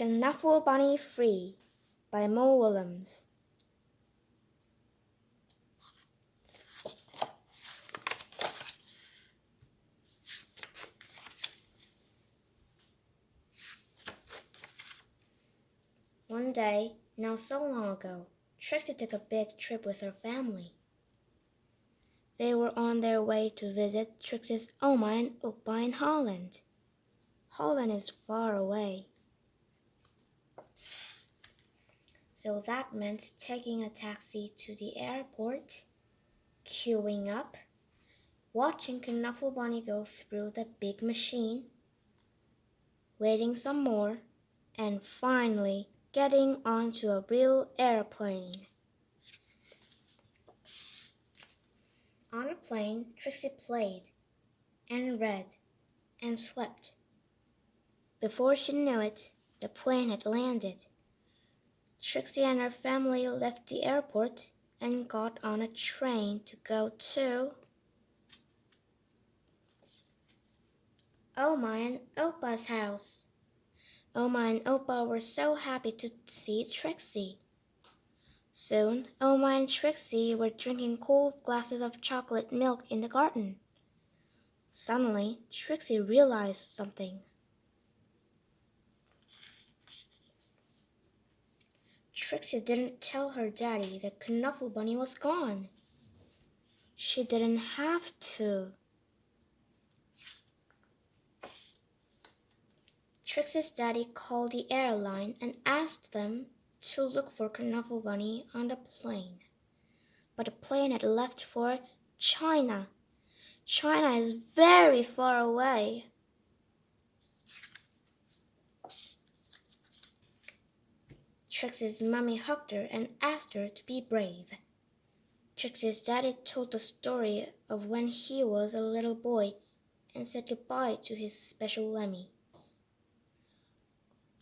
Knuffle Bunny Free by Willems. One day, now so long ago, Trixie took a big trip with her family. They were on their way to visit Trixie's Oma and Opa in Holland. Holland is far away, so that meant taking a taxi to the airport, queuing up, watching Knuffle Bunny go through the big machine, waiting some more, and finally getting onto a real airplane. On the plane, Trixie played and read and slept. Before she knew it, the plane had landed. Trixie and her family left the airport and got on a train to go to Oma and Opa's house. Oma and Opa were so happy to see Trixie. Soon, Oma and Trixie were drinking cold glasses of chocolate milk in the garden. Suddenly, Trixie realized something. Trixie didn't tell her daddy that Knuffle Bunny was gone. She didn't have to. Trixie's daddy called the airline and asked them to look for Knuffle Bunny on the plane. But the plane had left for China. China is very far away. Trixie's mommy hugged her and asked her to be brave. Trixie's daddy told the story of when he was a little boy and said goodbye to his special Lemmy.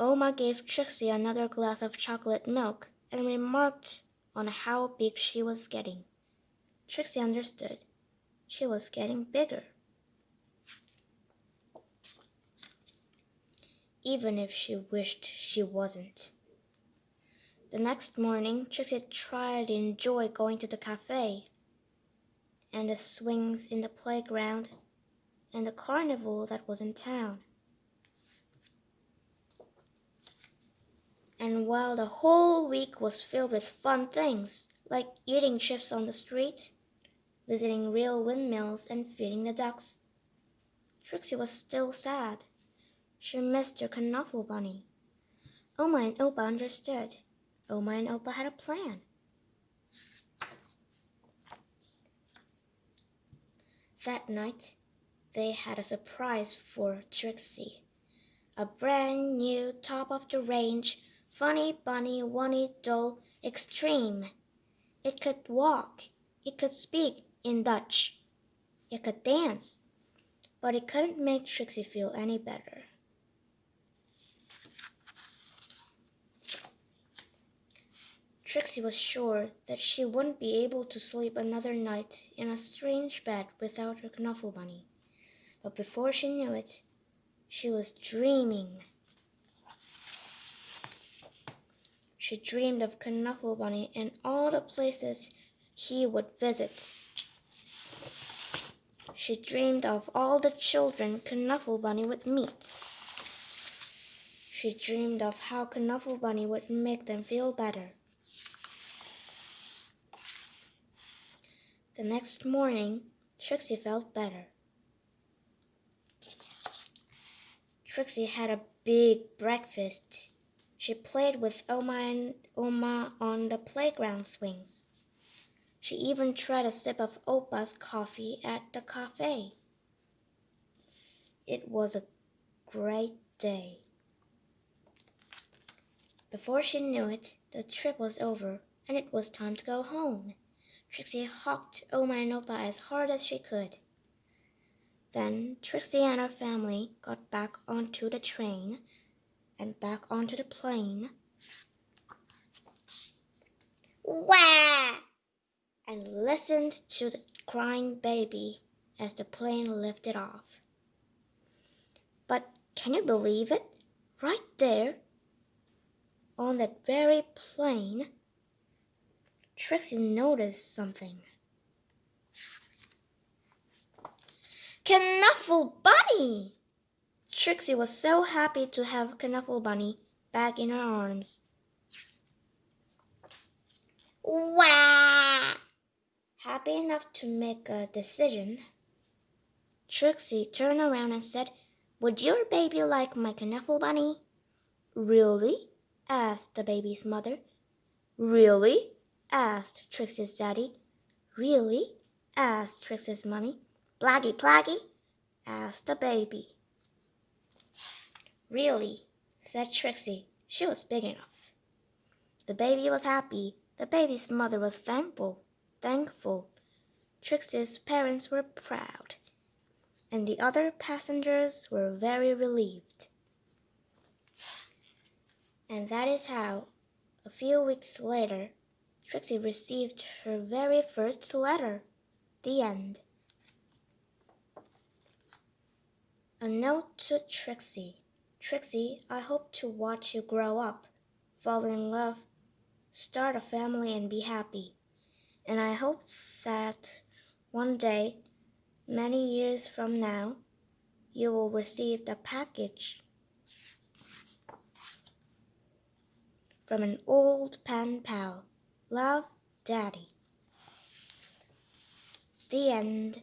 Oma gave Trixie another glass of chocolate milk and remarked on how big she was getting. Trixie understood. She was getting bigger. Even if she wished she wasn't. The next morning, Trixie tried to enjoy going to the cafe and the swings in the playground and the carnival that was in town. And while the whole week was filled with fun things, like eating chips on the street, visiting real windmills and feeding the ducks, Trixie was still sad. She missed her Knuffle Bunny. Oma and Opa understood. Oma and Opa had a plan. That night, they had a surprise for Trixie. A brand new top-of-the-range Funny Bunny Wunny Doll Extreme. It could walk. It could speak in Dutch. It could dance. But it couldn't make Trixie feel any better. Trixie was sure that she wouldn't be able to sleep another night in a strange bed without her Knuffle Bunny. But before she knew it, she was dreaming. She dreamed of Knuffle Bunny and all the places he would visit. She dreamed of all the children Knuffle Bunny would meet. She dreamed of how Knuffle Bunny would make them feel better. The next morning, Trixie felt better. Trixie had a big breakfast. She played with Oma and Oma on the playground swings. She even tried a sip of Opa's coffee at the cafe. It was a great day. Before she knew it, the trip was over and it was time to go home. Trixie hugged Oma and Opa as hard as she could. Then Trixie and her family got back onto the train and back onto the plane. Wah! And listened to the crying baby as the plane lifted off. But can you believe it? Right there, On that very plane, Trixie noticed something. Knuffle Bunny! Trixie was so happy to have Knuffle Bunny back in her arms. Wah! Happy enough to make a decision, Trixie turned around and said, "Would your baby like my Knuffle Bunny?" "Really?" asked the baby's mother. "Really?" asked Trixie's daddy. "Really?" asked Trixie's mommy. "Plaggy, plaggy?" asked the baby. "Really," said Trixie. She was big enough. The baby was happy. The baby's mother was thankful. Trixie's parents were proud, and the other passengers were very relieved. And that is how, a few weeks later, Trixie received her very first letter. The end. A note to Trixie. Trixie, I hope to watch you grow up, fall in love, start a family and be happy. And I hope that one day, many years from now, you will receive a package from an old pen pal. Love, Daddy. The end.